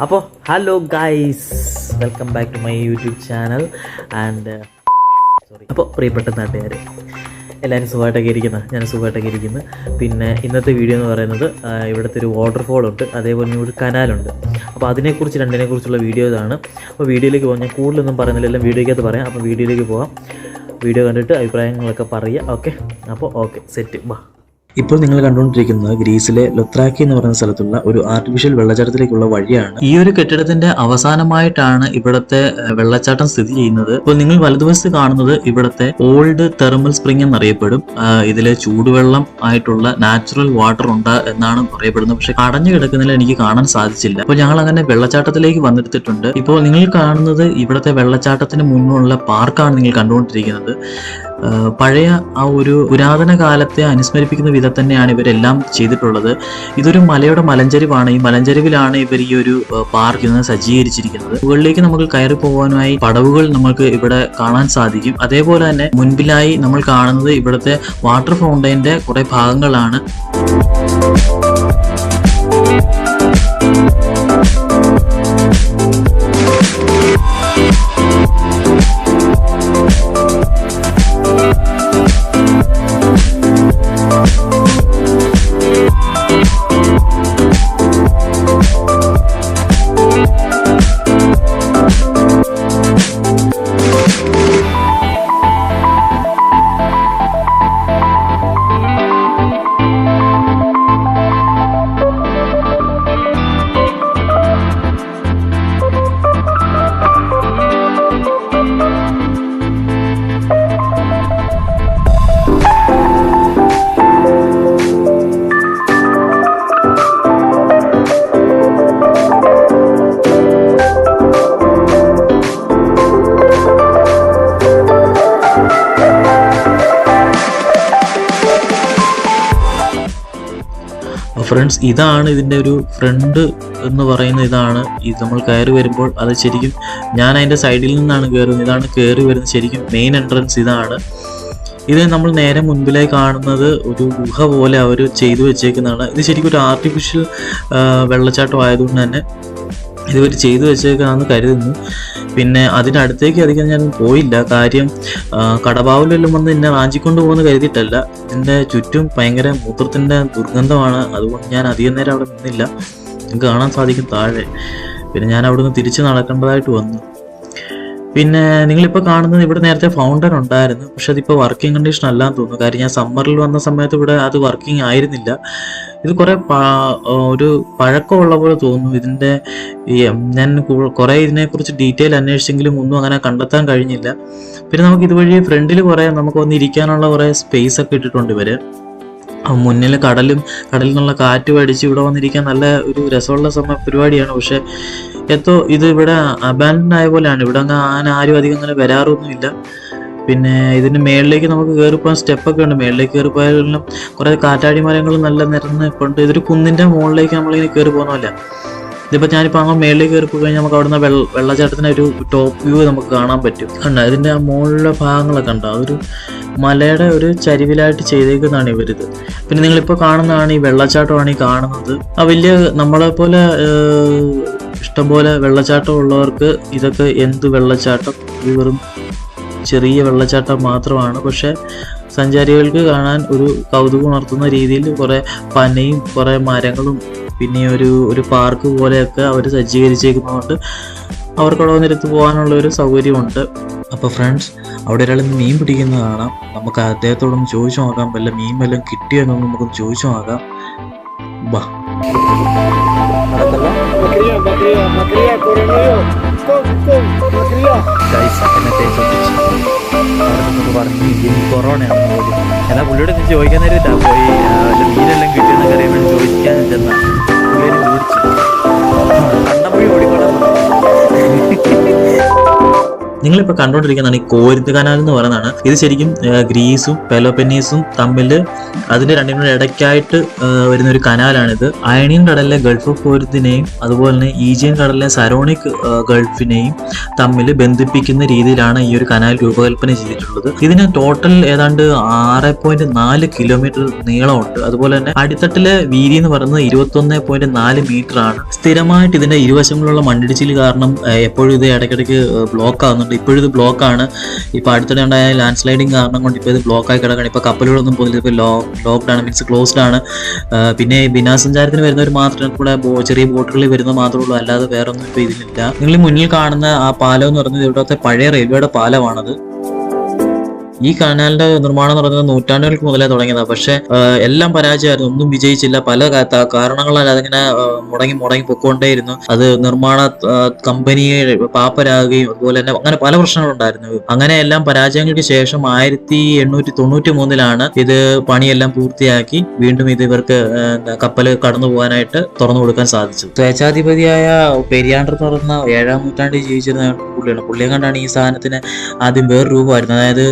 അപ്പോൾ hello guys, welcome back to my YouTube channel. And അപ്പോൾ പ്രിയപ്പെട്ട നാട്ടുകാർ എല്ലാവരും സുഖമായിട്ടൊക്കെ ഇരിക്കുന്നത്, ഞാൻ സുഖമായിട്ടൊക്കെ ഇരിക്കുന്നു. പിന്നെ ഇന്നത്തെ വീഡിയോ എന്ന് പറയുന്നത് ഇവിടുത്തെ ഒരു വാട്ടർഫോളുണ്ട്, അതേപോലെ ഒരു കനാലുണ്ട്. അപ്പോൾ അതിനെക്കുറിച്ച് രണ്ടിനെക്കുറിച്ചുള്ള വീഡിയോ ഇതാണ്. അപ്പോൾ വീഡിയോയിലേക്ക് പോകാം. ഞാൻ കൂടുതലൊന്നും പറയുന്നില്ല, എല്ലാം വീഡിയോയ്ക്കകത്ത് പറയാം. അപ്പോൾ വീഡിയോയിലേക്ക് പോകാം. വീഡിയോ കണ്ടിട്ട് അഭിപ്രായങ്ങളൊക്കെ പറയുക. ഓക്കെ സെറ്റ് വാ. ഇപ്പോൾ നിങ്ങൾ കണ്ടുകൊണ്ടിരിക്കുന്നത് ഗ്രീസിലെ ലൊത്രാക്കി എന്ന് പറയുന്ന സ്ഥലത്തുള്ള ഒരു ആർട്ടിഫിഷ്യൽ വെള്ളച്ചാട്ടത്തിലേക്കുള്ള വഴിയാണ്. ഈ ഒരു കെട്ടിടത്തിന്റെ അവസാനമായിട്ടാണ് ഇവിടുത്തെ വെള്ളച്ചാട്ടം സ്ഥിതി ചെയ്യുന്നത്. ഇപ്പോൾ നിങ്ങൾ വലതുവശത്ത് കാണുന്നത് ഇവിടുത്തെ ഓൾഡ് തെർമൽ സ്പ്രിംഗ് എന്നറിയപ്പെടും. ഇതിലെ ചൂടുവെള്ളം ആയിട്ടുള്ള നാച്ചുറൽ വാട്ടർ ഉണ്ട് എന്നാണ് പറയപ്പെടുന്നത്. പക്ഷെ അടഞ്ഞു കിടക്കുന്നതിൽ എനിക്ക് കാണാൻ സാധിച്ചില്ല. അപ്പോൾ ഞങ്ങൾ അങ്ങനെ വെള്ളച്ചാട്ടത്തിലേക്ക് വന്നെടുത്തിട്ടുണ്ട്. ഇപ്പോൾ നിങ്ങൾ കാണുന്നത് ഇവിടുത്തെ വെള്ളച്ചാട്ടത്തിന് മുന്നുള്ള പാർക്കാണ് നിങ്ങൾ കണ്ടുകൊണ്ടിരിക്കുന്നത്. പഴയ ആ ഒരു പുരാതന കാലത്തെ അനുസ്മരിപ്പിക്കുന്ന വിധം തന്നെയാണ് ഇവരെല്ലാം ചെയ്തിട്ടുള്ളത്. ഇതൊരു മലയുടെ മലഞ്ചരിവാണ്. ഈ മലഞ്ചരിവിലാണ് ഇവർ ഈ ഒരു പാർക്ക് സജ്ജീകരിച്ചിരിക്കുന്നത്. മുകളിലേക്ക് നമുക്ക് കയറി പോകാനായി പടവുകൾ നമുക്ക് ഇവിടെ കാണാൻ സാധിക്കും. അതേപോലെ തന്നെ മുൻപിലായി നമ്മൾ കാണുന്നത് ഇവിടുത്തെ വാട്ടർ ഫൗണ്ടൈന്റെ കുറെ ഭാഗങ്ങളാണ്. ഫ്രണ്ട്സ്, ഇതാണ് ഇതിൻ്റെ ഒരു ഫ്രണ്ട് എന്ന് പറയുന്ന ഇതാണ്. ഇത് നമ്മൾ കയറി വരുമ്പോൾ അത് ശരിക്കും ഞാൻ അതിൻ്റെ സൈഡിൽ നിന്നാണ് കയറുന്നത്. ഇതാണ് കയറി വരുന്നത്, ശരിക്കും മെയിൻ എൻട്രൻസ് ഇതാണ്. ഇത് നമ്മൾ നേരെ മുൻപിലായി കാണുന്നത് ഒരു ഗുഹ പോലെ അവർ ചെയ്തു വെച്ചേക്കുന്നതാണ്. ഇത് ശരിക്കും ഒരു ആർട്ടിഫിഷ്യൽ വെള്ളച്ചാട്ടം ആയതുകൊണ്ട് തന്നെ ഇതുവരെ ചെയ്തു വെച്ചേക്കാന്ന് കരുതുന്നു. പിന്നെ അതിൻ്റെ അടുത്തേക്ക് അധികം ഞാൻ പോയില്ല. കാര്യം കടബാവിലെല്ലാം വന്ന് എന്നെ റാഞ്ചിക്കൊണ്ട് പോകുന്ന കരുതിയിട്ടല്ല. ഇതിൻ്റെ ചുറ്റും ഭയങ്കര മൂത്രത്തിൻ്റെ ദുർഗന്ധമാണ്. അതുകൊണ്ട് ഞാൻ അധികം നേരം അവിടെ നിന്നില്ല. നിങ്ങൾക്ക് കാണാൻ സാധിക്കും താഴെ. പിന്നെ ഞാൻ അവിടെ നിന്ന് തിരിച്ച് നടക്കേണ്ടതായിട്ട് വന്നു. പിന്നെ നിങ്ങളിപ്പോൾ കാണുന്നത് ഇവിടെ നേരത്തെ ഫൗണ്ടൻ ഉണ്ടായിരുന്നു, പക്ഷെ അതിപ്പോൾ വർക്കിംഗ് കണ്ടീഷൻ അല്ലാന്ന് തോന്നുന്നു. കാര്യം ഞാൻ സമ്മറിൽ വന്ന സമയത്ത് ഇവിടെ അത് വർക്കിംഗ് ആയിരുന്നില്ല. ഇത് കുറെ ഒരു പഴക്കമുള്ള പോലെ തോന്നുന്നു. ഇതിൻ്റെ ഞാൻ കുറെ ഇതിനെക്കുറിച്ച് ഡീറ്റെയിൽ അന്വേഷിച്ചെങ്കിലും ഒന്നും അങ്ങനെ കണ്ടെത്താൻ കഴിഞ്ഞില്ല. പിന്നെ നമുക്ക് ഇതുവഴി ഫ്രണ്ടിൽ കുറെ നമുക്ക് വന്നിരിക്കാനുള്ള കുറെ സ്പേസ് ഒക്കെ ഇട്ടിട്ടുണ്ട് ഇവര്. മുന്നിൽ കടലിൽ നിന്നുള്ള കാറ്റ് അടിച്ച് ഇവിടെ വന്നിരിക്കാൻ നല്ല ഒരു രസമുള്ള പരിപാടിയാണ്. പക്ഷെ ഇത് ഇവിടെ അബാൻഡൻ ആയ പോലെയാണ്. ഇവിടെ അങ്ങനെ ആരും അധികം അങ്ങനെ വരാറൊന്നുമില്ല. പിന്നെ ഇതിന് മേളിലേക്ക് നമുക്ക് കയറിപ്പോകാൻ സ്റ്റെപ്പൊക്കെ ഉണ്ട്. മേളിലേക്ക് കയറിപ്പോയാലും കുറെ കാറ്റാടി മരങ്ങൾ നല്ല നിരന്ന് ഇപ്പോണ്ട്. ഇതൊരു കുന്നിന്റെ മുകളിലേക്ക് നമ്മളിങ്ങനെ കയറി പോകുന്നതല്ല. ഇതിപ്പോൾ ഞാനിപ്പോൾ അങ്ങ് മേളിലേക്ക് കയറി പോയി കഴിഞ്ഞാൽ നമുക്ക് അവിടുന്ന് വെള്ളച്ചാട്ടത്തിന് ഒരു ടോപ്പ് വ്യൂ നമുക്ക് കാണാൻ പറ്റും. കണ്ടോ ഇതിൻ്റെ ആ മുകളിലെ ഭാഗങ്ങളൊക്കെ ഉണ്ടോ? അതൊരു മലയുടെ ഒരു ചരിവിലായിട്ട് ചെയ്തേക്കുന്നതാണ് ഇവരിത്. പിന്നെ നിങ്ങളിപ്പോൾ കാണുന്നതാണ് ഈ വെള്ളച്ചാട്ടമാണ് ഈ കാണുന്നത്. ആ വലിയ നമ്മളെ പോലെ ഇഷ്ടംപോലെ വെള്ളച്ചാട്ടം ഉള്ളവർക്ക് ഇതൊക്കെ എന്ത് വെള്ളച്ചാട്ടം, ഇത് വെറും ചെറിയ വെള്ളച്ചാട്ടം മാത്രമാണ്. പക്ഷെ സഞ്ചാരികൾക്ക് കാണാൻ ഒരു കൗതുകം ഉണർത്തുന്ന രീതിയിൽ കുറെ പനയും കുറെ മരങ്ങളും പിന്നെ ഒരു പാർക്ക് പോലെയൊക്കെ അവർ സജ്ജീകരിച്ചേക്കുന്നതുകൊണ്ട് അവർക്കവിടെ വന്നിരുത്ത് പോകാനുള്ള ഒരു സൗകര്യമുണ്ട്. അപ്പോൾ ഫ്രണ്ട്സ്, അവിടെ ഒരാൾ മീൻ പിടിക്കുന്നത് കാണാം. നമുക്ക് അദ്ദേഹത്തോടൊന്ന് ചോദിച്ചു നോക്കാം, വല്ല മീൻ വല്ലതും കിട്ടിയോ എന്നൊന്ന് നമുക്കൊന്ന് ചോദിച്ചു നോക്കാം. ബാ. പറഞ്ഞു കൊറോണയാണെന്ന് പോലും. എന്നാൽ പുള്ളിയോട് ചോദിക്കാൻ നേരിട്ടാ പോയി മീനെല്ലാം കിട്ടിയെന്നൊക്കെ അറിയാൻ വേണ്ടി ചോദിക്കാൻ ചെന്നാ പുള്ളിയെ ചോദിച്ചു. കണ്ടപ്പോഴേ ഓടിക്കൊള്ളാൻ. നിങ്ങളിപ്പോൾ കണ്ടുകൊണ്ടിരിക്കുന്നതാണ് ഈ കോരിന്ത് കനാൽ എന്ന് പറയുന്നതാണ്. ഇത് ശരിക്കും ഗ്രീസും പെലോപെന്നീസും തമ്മിൽ അതിന്റെ രണ്ടിനും ഇടയ്ക്കായിട്ട് വരുന്ന ഒരു കനാലാണിത്. അയണിയൻ കടലിലെ ഗൾഫ് ഓഫ് കോരിന്തിനെയും അതുപോലെ തന്നെ ഈജിയൻ കടലിലെ സരോണിക് ഗൾഫിനെയും തമ്മിൽ ബന്ധിപ്പിക്കുന്ന രീതിയിലാണ് ഈ ഒരു കനാൽ രൂപകൽപ്പന ചെയ്തിട്ടുള്ളത്. ഇതിന് ടോട്ടൽ ഏതാണ്ട് 6.4 കിലോമീറ്റർ നീളമുണ്ട്. അതുപോലെ തന്നെ അടിത്തട്ടിലെ വീതി എന്ന് പറയുന്നത് 21.4 മീറ്റർ ആണ്. സ്ഥിരമായിട്ട് ഇതിന്റെ ഇരുവശങ്ങളിലുള്ള മണ്ണിടിച്ചിൽ കാരണം എപ്പോഴും ഇത് ഇടയ്ക്കിടയ്ക്ക് ബ്ലോക്ക് ആകുന്നുണ്ട്. ഇപ്പോഴും ഇത് ബ്ലോക്ക് ആണ്. ഇപ്പൊ അടുത്തിടെ ഉണ്ടായ ലാൻഡ് സ്ലൈഡിങ് കാരണം കൊണ്ട് ഇപ്പൊ ഇത് ബ്ലോക്ക് ആയി കിടക്കുകയാണ്. ഇപ്പൊ കപ്പലുകളൊന്നും പോകുന്നില്ല, ഇപ്പൊ ലോക്ക്ഡ് ആണ്, മീൻസ് ക്ലോസ്ഡ് ആണ്. പിന്നെ വിനോദസഞ്ചാരത്തിന് വരുന്നവർ മാത്രം കൂടെ ചെറിയ ബോട്ടുകളിൽ വരുന്നത് മാത്രമേ ഉള്ളൂ, അല്ലാതെ വേറെ ഒന്നും ഇപ്പൊ ഇതിലില്ല. നിങ്ങൾ മുന്നിൽ കാണുന്ന ആ പാലം എന്ന് പറയുന്നത് ഇവിടുത്തെ പഴയ റെയിൽവേയുടെ പാലമാണത്. ഈ കനാലിന്റെ നിർമ്മാണം എന്ന് പറയുന്നത് നൂറ്റാണ്ടുകൾക്ക് മുതലേ തുടങ്ങിയതാണ്. പക്ഷെ എല്ലാം പരാജയമായിരുന്നു, ഒന്നും വിജയിച്ചില്ല. പല കാരണങ്ങളാൽ അതിങ്ങനെ മുടങ്ങി പൊക്കോണ്ടേയിരുന്നു. അത് നിർമ്മാണ കമ്പനിയെ പാപ്പരാകുകയും അതുപോലെ തന്നെ അങ്ങനെ പല പ്രശ്നങ്ങളുണ്ടായിരുന്നു. അങ്ങനെ എല്ലാം പരാജയങ്ങൾക്ക് ശേഷം 1893 ഇത് പണിയെല്ലാം പൂർത്തിയാക്കി വീണ്ടും ഇത് ഇവർക്ക് കപ്പൽ കടന്നു പോകാനായിട്ട് തുറന്നു കൊടുക്കാൻ സാധിച്ചു. സ്വേച്ഛാധിപതിയായ പെരിയാണ്ടർ എന്ന് പറയുന്ന 7-ാം നൂറ്റാണ്ടിൽ ജീവിച്ചിരുന്ന പുള്ളിയാണ്. പുള്ളിയെ കണ്ടാണ് ഈ സാധനത്തിന് ആദ്യം വേറെ രൂപമായിരുന്നു. അതായത്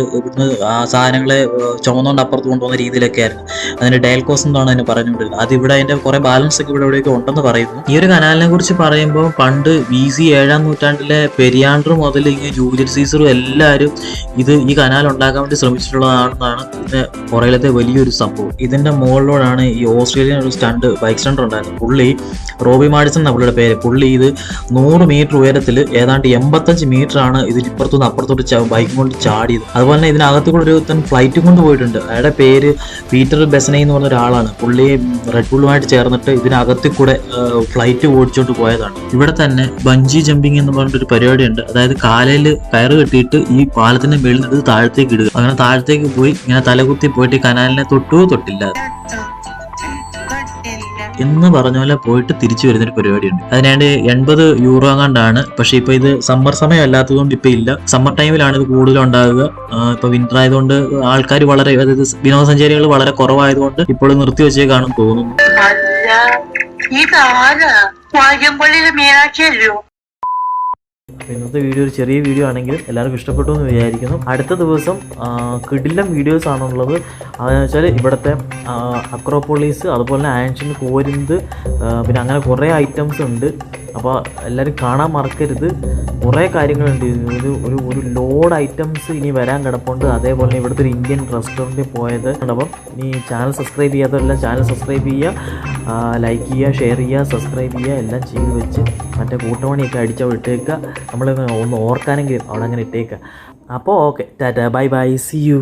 ആ സാധനങ്ങളെ ചുമന്നുകൊണ്ട് അപ്പുറത്ത് കൊണ്ടുപോകുന്ന രീതിയിലൊക്കെ ആയിരുന്നു. അതിന് ഡയൽകോസ് എന്നാണ് അതിന് പറഞ്ഞുകൊണ്ടിരുന്നത്. അത് ഇവിടെ അതിന്റെ കുറെ ബാലൻസ് ഒക്കെ ഇവിടെയൊക്കെ ഉണ്ടെന്ന് പറയുന്നു. ഈ ഒരു കനാലിനെ കുറിച്ച് പറയുമ്പോൾ പണ്ട് BC 7-ാം നൂറ്റാണ്ടിലെ പെരിയാണ്ടർ മുതൽ ഇങ്ങനെ ജൂലിയസ് സീസറും എല്ലാവരും ഈ കനാൽ ഉണ്ടാക്കാൻ വേണ്ടി ശ്രമിച്ചിട്ടുള്ളതാണെന്നാണ് ഇതിന്റെ പുറകിലത്തെ വലിയൊരു സംഭവം. ഇതിന്റെ മുകളിലൂടെയാണ് ഈ ഓസ്ട്രേലിയൻ ഒരു ബൈക്ക് സ്റ്റണ്ട് ഉണ്ടായിരുന്നു. പുള്ളി റോബി മാഡിസൺ എന്ന പുള്ളിയുടെ പേര്. പുള്ളി ഇത് 100 മീറ്റർ ഉയരത്തിൽ ഏതാണ്ട് 85 മീറ്റർ ആണ് ഇതിന് ഇപ്പുറത്തുനിന്ന് അപ്പുറത്തോട്ട് ബൈക്ക് കൊണ്ട് ചാടിയത്. അതുപോലെ തന്നെ ഇതിനകത്ത് കൂടെ ഒരു ഫ്ലൈറ്റ് കൊണ്ട് പോയിട്ടുണ്ട്. അയാളുടെ പേര് പീറ്റർ ബെസനെ എന്ന് പറഞ്ഞ ഒരാളാണ്. പുള്ളി റെഡ് ബുള്ളുമായിട്ട് ചേർന്നിട്ട് ഇതിനകത്ത് കൂടെ ഫ്ലൈറ്റ് ഓടിച്ചോണ്ട് പോയതാണ്. ഇവിടെ തന്നെ ബഞ്ചി ജമ്പിങ് എന്ന് പറഞ്ഞൊരു പരിപാടിയുണ്ട്. അതായത് കാലയിൽ കയറ് കെട്ടിയിട്ട് ഈ പാലത്തിന്റെ മേളിൽ നിന്ന് താഴത്തേക്ക് ഇടുക. അങ്ങനെ താഴത്തേക്ക് പോയി ഇങ്ങനെ തലകുത്തി പോയിട്ട് കനാലിനെ തൊട്ടില്ല എന്ന് പറഞ്ഞ പോലെ പോയിട്ട് തിരിച്ചു വരുന്നൊരു പരിപാടിയുണ്ട്. അതിനാണ്ട് €80 അങ്ങാണ്ടാണ്. പക്ഷെ ഇപ്പൊ ഇത് സമ്മർ സമയം അല്ലാത്തതുകൊണ്ട് ഇപ്പൊ ഇല്ല. സമ്മർ ടൈമിലാണ് ഇത് കൂടുതലും ഉണ്ടാകുക. ഇപ്പൊ വിന്റർ ആയതുകൊണ്ട് ആൾക്കാർ വളരെ, അതായത് വിനോദസഞ്ചാരികൾ വളരെ കുറവായതുകൊണ്ട് ഇപ്പോൾ നിർത്തി വെച്ചേ കാണും തോന്നുന്നു. ഇന്നത്തെ വീഡിയോ ഒരു ചെറിയ വീഡിയോ ആണെങ്കിലും എല്ലാവർക്കും ഇഷ്ടപ്പെട്ടു എന്ന് വിചാരിക്കുന്നു. അടുത്ത ദിവസം കിടിലം വീഡിയോസ് ആണുള്ളത്. അതെന്ന് വെച്ചാൽ ഇവിടുത്തെ അക്രോപോളിസ്, അതുപോലെ തന്നെ ആൻഷ്യൻ്റ് കോരിന്ത്, പിന്നെ അങ്ങനെ കുറേ ഐറ്റംസ് ഉണ്ട്. അപ്പോൾ എല്ലാവരും കാണാൻ മറക്കരുത്. കുറേ കാര്യങ്ങളുണ്ട്. ഒരു ലോഡ് ഐറ്റംസ് ഇനി വരാൻ കിടപ്പുണ്ട്. അതേപോലെ ഇവിടുത്തെ ഒരു ഇന്ത്യൻ റെസ്റ്റോറൻറ്റിൽ പോയത്. അപ്പം ഇനി ചാനൽ സബ്സ്ക്രൈബ് ചെയ്യാത്തവരെല്ലാം ചാനൽ സബ്സ്ക്രൈബ് ചെയ്യുക, ലൈക്ക് ചെയ്യുക, ഷെയർ ചെയ്യുക, സബ്സ്ക്രൈബ് ചെയ്യുക, എല്ലാം ചെയ്ത് വെച്ച് മറ്റേ കൂട്ടമണിയൊക്കെ അടിച്ചവിടെ ഇട്ടേക്കുക. നമ്മൾ ഒന്ന് ഓർക്കാനെങ്കിലും അവിടെ അങ്ങനെ ഇട്ടേക്കുക. അപ്പോൾ okay, tata, bye bye, see U.